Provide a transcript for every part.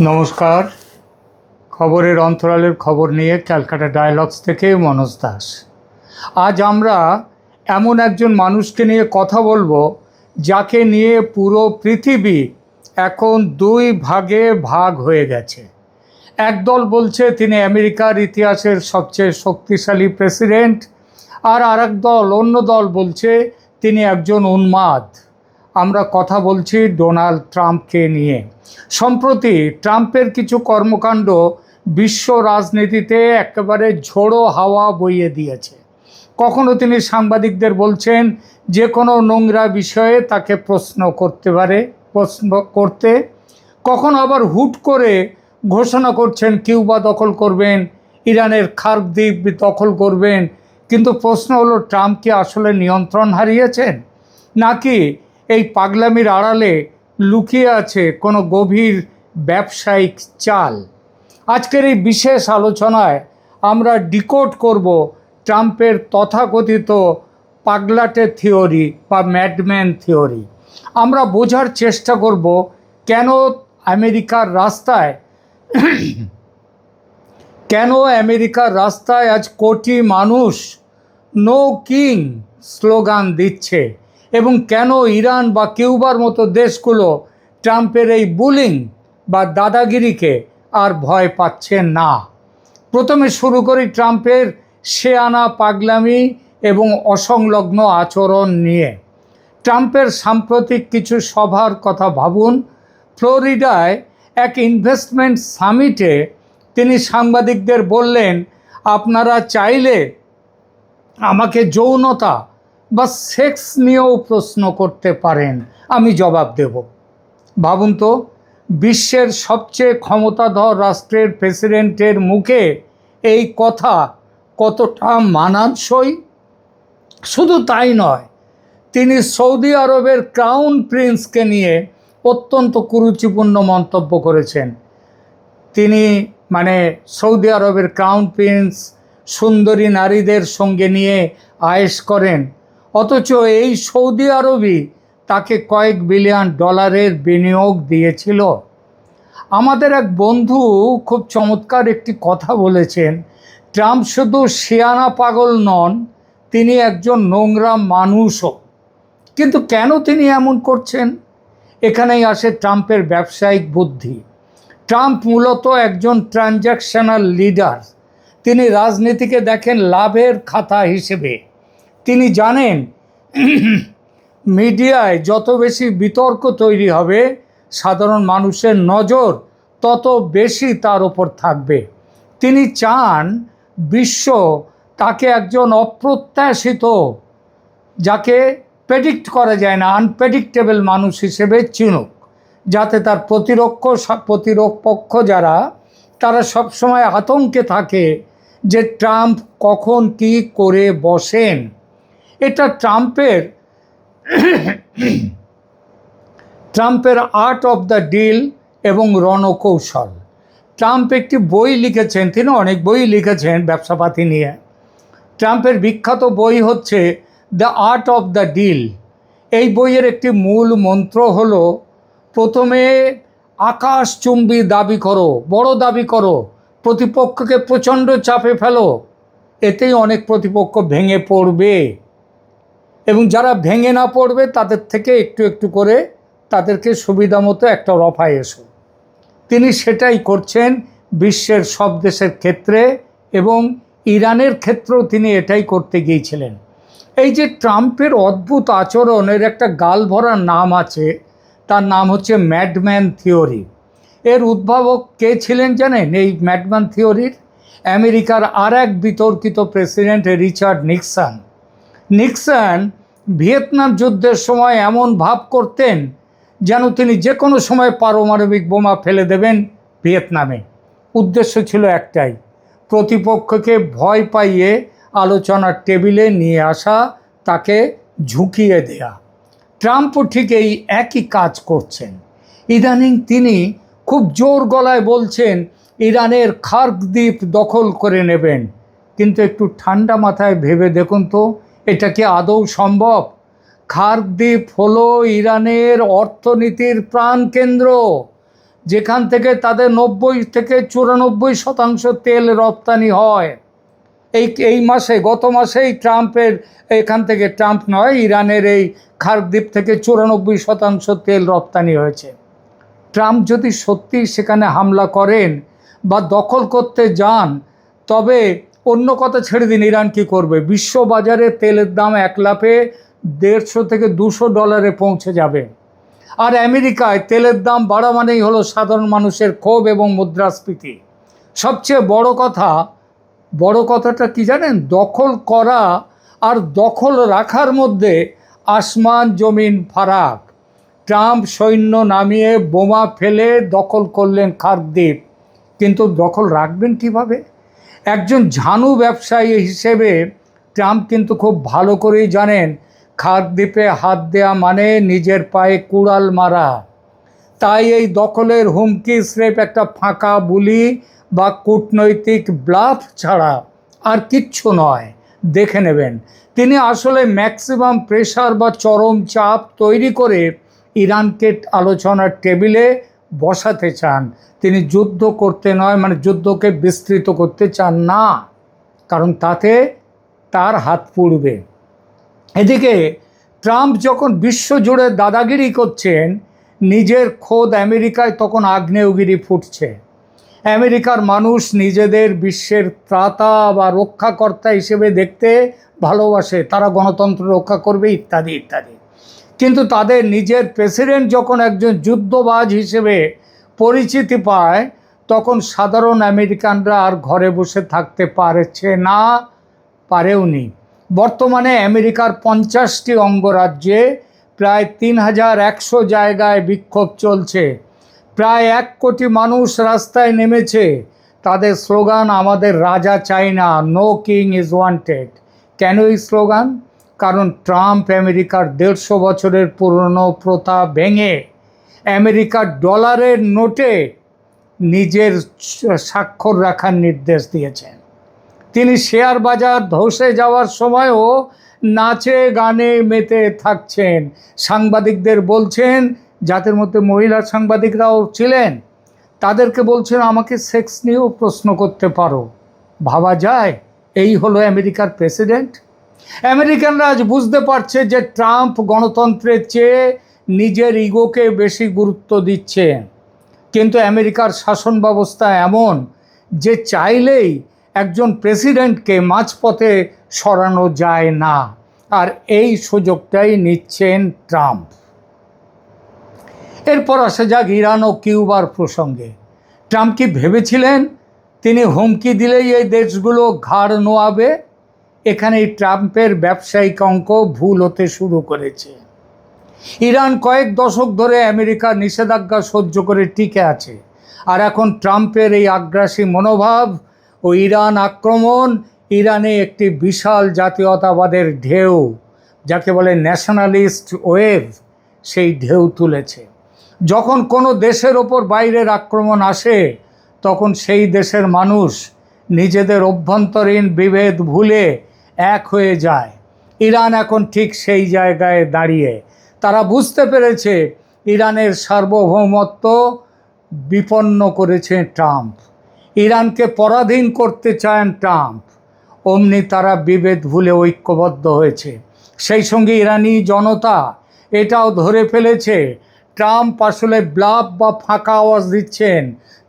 নমস্কার। খবরের অন্তরালের খবর নিয়ে ক্যালকাটা ডায়ালগস থেকে মনোজ দাস। আজ আমরা এমন একজন মানুষকে নিয়ে কথা বলবো যাকে নিয়ে পুরো পৃথিবী এখন দুই ভাগে ভাগ হয়ে গেছে। একদল বলছে তিনি আমেরিকার ইতিহাসের সবচেয়ে শক্তিশালী প্রেসিডেন্ট, আর আরেক দল, অন্য দল বলছে তিনি একজন উন্মাদ। আমরা কথা বলছি ডোনাল্ড ট্রাম্পকে নিয়ে। সম্প্রতি ট্রাম্পের কিছু কর্মকাণ্ড বিশ্ব রাজনীতিতে একেবারে ঝোড়ো হাওয়া বইয়ে দিয়েছে। কখনো তিনি সাংবাদিকদের বলছেন যে কোনো নোংরা বিষয়ে তাকে প্রশ্ন করতে, কখনো আবার হুট করে ঘোষণা করছেন কিউবা দখল করবেন, ইরানের খার্ক দ্বীপ দখল করবেন। কিন্তু প্রশ্ন হলো, ট্রাম্প কি আসলে নিয়ন্ত্রণ হারিয়েছেন, নাকি এই পাগলামির আড়ালে লুকিয়ে আছে কোনো গভীর ব্যবসায়িক চাল? আজকের এই বিশেষ আলোচনায় আমরা ডিকোড করব ট্রাম্পের তথাকথিত পাগলাটে থিওরি বা ম্যাডম্যান থিওরি। আমরা বোঝার চেষ্টা করব কেন আমেরিকার রাস্তায় আজ কোটি মানুষ নো কিং স্লোগান দিচ্ছে, এবং কেন ইরান বা কিউবার মতো দেশগুলো ট্রাম্পের এই বুলিং বা দাদাগিরিকে আর ভয় পাচ্ছে না। প্রথমে শুরু করি ট্রাম্পের শেয়ানা পাগলামি এবং অসংলগ্ন আচরণ নিয়ে। ট্রাম্পের সাম্প্রতিক কিছু সভার কথা ভাবুন। ফ্লোরিডায় এক ইনভেস্টমেন্ট সামিটে তিনি সাংবাদিকদের বললেন, আপনারা চাইলে আমাকে যৌনতা বা সেক্স নিয়েও প্রশ্ন করতে পারেন, আমি জবাব দেব। ভাবুন তো, বিশ্বের সবচেয়ে ক্ষমতাধর রাষ্ট্রের প্রেসিডেন্টের মুখে এই কথা কতটা মানানসই। শুধু তাই নয়, তিনি সৌদি আরবের ক্রাউন প্রিন্সকে নিয়ে অত্যন্ত কুরুচিপূর্ণ মন্তব্য করেছেন। তিনি সৌদি আরবের ক্রাউন প্রিন্স সুন্দরী নারীদের সঙ্গে নিয়ে আয়েশ করেন, অথচ এই সৌদি আরবই তাকে কয়েক বিলিয়ন ডলারের বিনিয়োগ দিয়েছিল। আমাদের এক বন্ধু খুব চমৎকার একটি কথা বলেছেন, ট্রাম্প শুধু শিয়ানা পাগল নন, তিনি একজন নোংরা মানুষও। কিন্তু কেন তিনি এমন করছেন? এখানেই আসে ট্রাম্পের ব্যবসায়িক বুদ্ধি। ট্রাম্প মূলত একজন ট্রানজ্যাকশনাল লিডার। তিনি রাজনীতিকে দেখেন লাভের খাতা হিসেবে। তিনি জানেন মিডিয়ায় যত বেশি বিতর্ক তৈরি হবে, সাধারণ মানুষের নজর তত বেশি তার ওপর থাকবে। তিনি চান বিশ্ব তাকে একজন অপ্রত্যাশিত, যাকে প্রেডিক্ট করা যায় না, আনপ্রেডিক্টেবল মানুষ হিসেবে চিনুক, যাতে তার প্রতিপক্ষ যারা, তারা সবসময় আতঙ্কে থাকে যে ট্রাম্প কখন কি করে বসেন। এটা ট্রাম্পের আর্ট অফ দ্য ডিল এবং রণকৌশল। ট্রাম্প একটি বই লিখেছেন, তিনি অনেক বই লিখেছেন ব্যবসাপাতি নিয়ে। ট্রাম্পের বিখ্যাত বই হচ্ছে the art of the deal. এই বইয়ের একটি মূল মন্ত্র হলো, প্রথমে আকাশচুম্বী দাবি করো, বড় দাবি করো, প্রতিপক্ষকে প্রচণ্ড চাপে ফেলো, এতেই অনেক প্রতিপক্ষ ভেঙে পড়বে, এবং যারা ভেঙে না পড়বে তাদের থেকে একটু একটু করে তাদেরকে সুবিধা মতো একটা রফায় এসো। তিনি সেটাই করছেন বিশ্বের সব দেশের ক্ষেত্রে, এবং ইরানের ক্ষেত্রেও তিনি এটাই করতে গিয়েছিলেন। এই যে ট্রাম্পের অদ্ভুত আচরণের একটা গালভরা নাম আছে, তার নাম হচ্ছে ম্যাডম্যান থিওরি। এর উদ্ভাবক কে ছিলেন জানেন? এই ম্যাডম্যান থিওরির আমেরিকার আর এক বিতর্কিত প্রেসিডেন্ট রিচার্ড নিক্সন ভিয়েতনাম যুদ্ধের সময় এমন ভাব করতেন যেন তিনি যে কোনো সময় পারমাণবিক বোমা ফেলে দেবেন ভিয়েতনামে। উদ্দেশ্য ছিল একটাই, প্রতিপক্ষকে ভয় পাইয়ে আলোচনার টেবিলে নিয়ে আসা, তাকে ঝুঁকিয়ে দেয়া। ট্রাম্পও ঠিক এই একই কাজ করছেন। ইদানিং তিনি খুব জোর গলায় বলছেন ইরানের খার্ক দ্বীপ দখল করে নেবেন। কিন্তু একটু ঠান্ডা মাথায় ভেবে দেখুন তো, এটা কি আদৌ সম্ভব? খার্ক দ্বীপ হলো ইরানের অর্থনীতির প্রাণকেন্দ্র। যেখান থেকে তাদের 90 থেকে 94% তেল রপ্তানি হয়। এই মাসে, গত মাসেই এখান থেকে ইরানের এই খার্কদ্বীপ থেকে 94% তেল রপ্তানি হয়েছে। ট্রাম্প যদি সত্যি সেখানে হামলা করেন বা দখল করতে যান, তবে অন্য কথা ছেড়ে দিন, ইরান কী করবে? বিশ্ববাজারে তেলের দাম এক লাফে $150 থেকে $200 পৌঁছে যাবে। আর আমেরিকায় তেলের দাম বাড়া মানেই হলো সাধারণ মানুষের ক্ষোভ এবং মুদ্রাস্ফীতি। সবচেয়ে বড় কথাটা কি জানেন? দখল করা আর দখল রাখার মধ্যে আসমান জমিন ফারাক। ট্রাম্প সৈন্য নামিয়ে বোমা ফেলে দখল করলেন খার্কদ্বীপ, কিন্তু দখল রাখবেন কিভাবে? একজন ঝানু ব্যবসায়ী হিসেবে ট্রাম্প কিন্তু খুব ভালো করেই জানেন খার্কদ্বীপে হাত দেয়া মানে নিজের পায়ে কুড়াল মারা। তাই এই দখলের হুমকি স্রেফ একটা ফাঁকা বুলি বা কূটনৈতিক ব্লাফ ছাড়া আর কিচ্ছু নয়। দেখে নেবেন, তিনি আসলে ম্যাক্সিমাম প্রেশার বা চরম চাপ তৈরি করে ইরানকে আলোচনার টেবিলে বসাতে চান। তিনি যুদ্ধ করতে নয়, যুদ্ধকে বিস্তৃত করতে চান না, কারণ তাতে তার হাত পুড়বে। এদিকে ট্রাম্প যখন বিশ্বজুড়ে দাদাগিরি করছেন, নিজের খোদ আমেরিকায় তখন আগ্নেয়গিরি ফুটছে। আমেরিকার মানুষ নিজেদের বিশ্বের ত্রাতা বা রক্ষাকর্তা হিসেবে দেখতে ভালোবাসে, তারা গণতন্ত্র রক্ষা করবে ইত্যাদি ইত্যাদি। কিন্তু তাদের নিজের প্রেসিডেন্ট যখন একজন যুদ্ধবাজ হিসেবে পরিচিতি পায়, তখন সাধারণ আমেরিকানরা আর ঘরে বসে থাকতে পারছে না, পারেওনি। বর্তমানে আমেরিকার 50টি অঙ্গরাজ্যে প্রায় 3100 জায়গায় বিক্ষোভ চলছে। প্রায় 1 কোটি মানুষ রাস্তায় নেমেছে। তাদের স্লোগান, আমাদের রাজা চাই না, নো কিং ইজ ওয়ান্টেড। কেন এই স্লোগান? কারণ ট্রাম্প আমেরিকার 150 বছরের পুরনো প্রথা ভেঙে আমেরিকার ডলারের নোটে নিজের স্বাক্ষর রাখার নির্দেশ দিয়েছেন। তিনি শেয়ার বাজার ধসে যাওয়ার সময়ও নাচে গানে মেতে থাকছেন। সাংবাদিকদের বলছেন, যাদের মধ্যে মহিলা সাংবাদিকরাও ছিলেন, তাদেরকে বলছেন আমাকে সেক্স নিয়েও প্রশ্ন করতে পারো। ভাবা যায়, এই হলো আমেরিকার প্রেসিডেন্ট। আমেরিকানরা আজ বুঝতে পারছে যে ট্রাম্প গণতন্ত্রের চেয়ে নিজের ইগোকে বেশি গুরুত্ব দিচ্ছে। কিন্তু আমেরিকার শাসন ব্যবস্থা এমন যে চাইলেই একজন প্রেসিডেন্টকে মাঝপথে সরানো যায় না, আর এই সুযোগটাই নিচ্ছেন ট্রাম্প। এরপর আসা যাক ইরান ও কিউবার প্রসঙ্গে। ট্রাম্প কি ভেবেছিলেন তিনি হুমকি দিলেই এই দেশগুলো ঘাড় নোয়াবে? এখানেই ট্রাম্পের ব্যবসায়িক অঙ্ক ভুল হতে শুরু করেছে। ইরান কয়েক দশক ধরে আমেরিকার নিষেধাজ্ঞা সহ্য করে টিকে আছে, আর এখন ট্রাম্পের এই আগ্রাসী মনোভাব ও ইরান আক্রমণ ইরানে একটি বিশাল জাতীয়তাবাদের ঢেউ, যাকে বলে ন্যাশনালিস্ট ওয়েভ, সেই ঢেউ তুলেছে। যখন কোনো দেশের ওপর বাইরের আক্রমণ আসে, তখন সেই দেশের মানুষ নিজেদের অভ্যন্তরীণ বিভেদ ভুলে এক হয়ে যায়। ইরান এখন ঠিক সেই জায়গায় দাঁড়িয়ে। তারা বুঝতে পেরেছে ইরানের সার্বভৌমত্ব বিপন্ন করেছে ট্রাম্প, ইরানকে পরাধীন করতে চান ট্রাম্প। অমনি তারা বিভেদ ভুলে ঐক্যবদ্ধ হয়েছে। সেই সঙ্গে ইরানি জনতা এটাও ধরে ফেলেছে ট্রাম্প আসলে ব্লাফ বা ফাঁকা আওয়াজ দিচ্ছেন,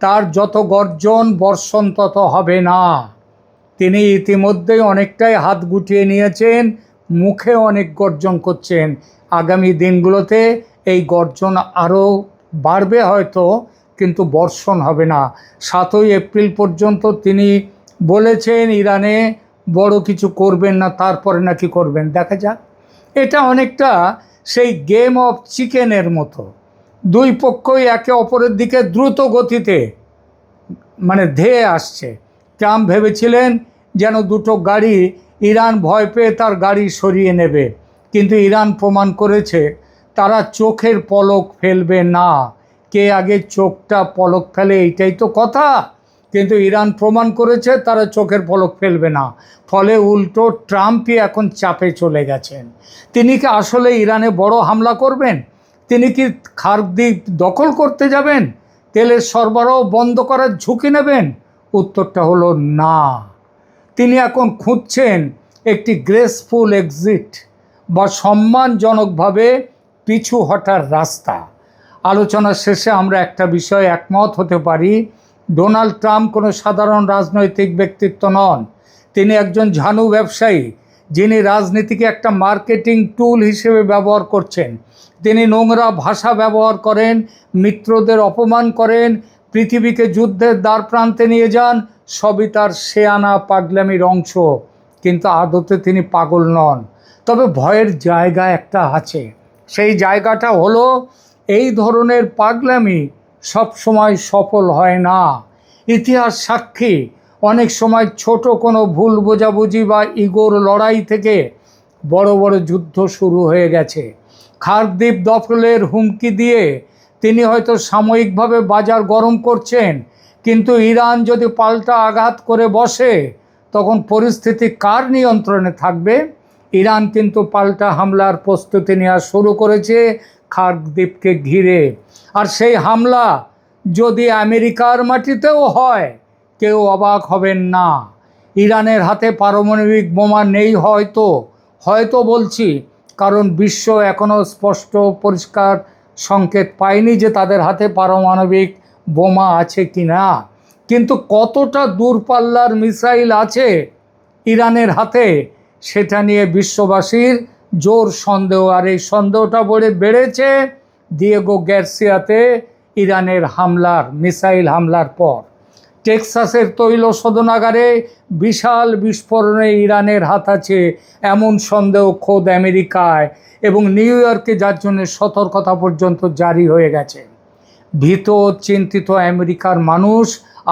তার যত গর্জন বর্ষণ তত হবে না। তিনি ইতিমধ্যেই অনেকটাই হাত গুটিয়ে নিয়েছেন, মুখে অনেক গর্জন করছেন। আগামী দিনগুলোতে এই গর্জন আরও বাড়বে হয়তো, কিন্তু বর্ষণ হবে না। 7ই এপ্রিল পর্যন্ত তিনি বলেছেন ইরানে বড় কিছু করবেন না, তারপরে নাকি করবেন, দেখা যাক। এটা অনেকটা সেই গেম অফ চিকেনের মতো। দুই পক্ষই একে অপরের দিকে দ্রুত গতিতে ধেয়ে আসছে। ট্রাম্প ভেবেছিলেন যেন দুটো গাড়ি, ইরান ভয় পেয়ে তার গাড়ি সরিয়ে নেবে, কিন্তু ইরান প্রমাণ করেছে তারা চোখের পলক ফেলবে না। কে আগে চোখটা পলক ফেলে, এইটাই তো কথা। কিন্তু ইরান প্রমাণ করেছে তারা চোখের পলক ফেলবে না। ফলে উল্টো ট্রাম্পই এখন চাপে চলে গেছেন। তিনি কি আসলে ইরানে বড় হামলা করবেন? তিনি কি খার্কদ্বীপ দখল করতে যাবেন? তেলের সরবরাহ বন্ধ করার ঝুঁকি নেবেন? উত্তরটা হলো না। তিনি এখন খুঁজছেন একটি গ্রেসফুল এক্সিট বা সম্মানজনকভাবে পিছু হটার রাস্তা। আলোচনার শেষে আমরা একটা বিষয়ে একমত হতে পারি, ডোনাল্ড ট্রাম্প কোনো সাধারণ রাজনৈতিক ব্যক্তিত্ব নন। তিনি একজন ঝানু ব্যবসায়ী, যিনি রাজনীতিকে একটা মার্কেটিং টুল হিসেবে ব্যবহার করছেন। তিনি নোংরা ভাষা ব্যবহার করেন, মিত্রদের অপমান করেন, পৃথিবীকে যুদ্ধের দ্বার প্রান্তে নিয়ে যান। সবই তার শেয়ানা পাগলামির অংশ, কিন্তু আদতে তিনি পাগল নন। তবে ভয়ের জায়গা একটা আছে। সেই জায়গাটা হলো, এই ধরনের পাগলামি সবসময় সফল হয় না। ইতিহাস সাক্ষী, অনেক সময় ছোট কোনো ভুল বোঝাবুঝি বা ইগোর লড়াই থেকে বড় বড় যুদ্ধ শুরু হয়ে গেছে। খার্কিভ দখলের হুমকি দিয়ে তিনি হয়তো সাময়িকভাবে বাজার গরম করছেন, কিন্তু ইরান যদি পাল্টা আঘাত করে বসে, তখন পরিস্থিতি কার নিয়ন্ত্রণে থাকবে? ইরান কিন্তু পাল্টা হামলার প্রস্তুতি নেওয়া শুরু করেছে খার্কিভকে ঘিরে। আর সেই হামলা যদি আমেরিকার মাটিতেও হয়, কেউ অবাক হবেন না। ইরানের হাতে পারমাণবিক বোমা নেই, হয়তো বলছি, কারণ বিশ্ব এখনও স্পষ্ট পরিষ্কার সংকেত পায়নি যে তাদের হাতে পারমাণবিক বোমা আছে কি না। কিন্তু কতটা দূরপাল্লার মিসাইল আছে ইরানের হাতে, সেটা নিয়ে বিশ্ববাসীর জোর সন্দেহ। আর এই সন্দেহটা বেড়েছে দিয়েগো গার্সিয়াতে ইরানের মিসাইল হামলার পর। টেক্সাসের তৈল শোধনাগারে বিশাল বিস্ফোরণে ইরানের হাত আছে, এমন সন্দেহ খোদ আমেরিকায় এবং নিউ ইয়র্কে, যার জন্য সতর্কতা পর্যন্ত জারি হয়ে গেছে। ভীত চিন্তিত আমেরিকার মানুষ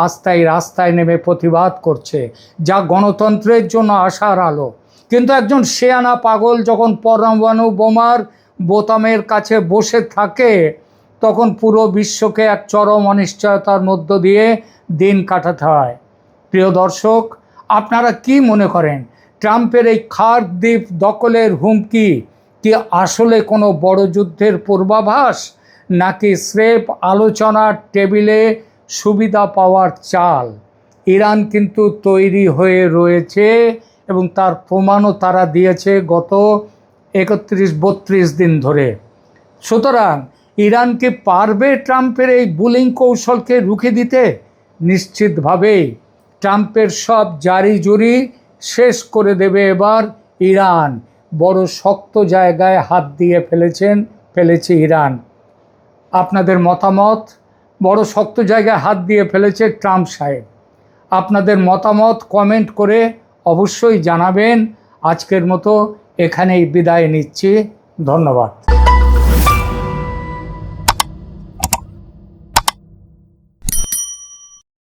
আজ তাই রাস্তায় নেমে প্রতিবাদ করছে, যা গণতন্ত্রের জন্য আশার আলো। কিন্তু একজন শেয়ানা পাগল যখন পরমাণু বোমার বোতামের কাছে বসে থাকে, তখন পুরো বিশ্বকে এক চরম অনিশ্চয়তার মধ্য দিয়ে দিন কাটাতে হয়। প্রিয় দর্শক, আপনারা কি মনে করেন, ট্রাম্পের এই খার্কিভ দখলের হুমকি কি আসলে কোনো বড় যুদ্ধের পূর্বাভাস, নাকি স্রেফ আলোচনার টেবিলে সুবিধা পাওয়ার চাল? ইরান কিন্তু তৈরি হয়ে রয়েছে এবং তার প্রমাণও তারা দিয়েছে গত 31-32 দিন ধরে। সুতরাং ইরান কি পারবে ট্রাম্পের এই বুলিং কৌশলকে রুখে দিতে? নিশ্চিতভাবেই ট্রাম্পের সব জারি-জুরি শেষ করে দেবে এবার ইরান। বড় শক্ত জায়গায় হাত দিয়ে ফেলেছে ইরান। আপনাদের মতামত? বড় শক্ত জায়গায় হাত দিয়ে ফেলেছে ট্রাম্প সাহেব। আপনাদের মতামত কমেন্ট করে অবশ্যই জানাবেন। আজকের মতো এখানেই বিদায় নিচ্ছি। ধন্যবাদ।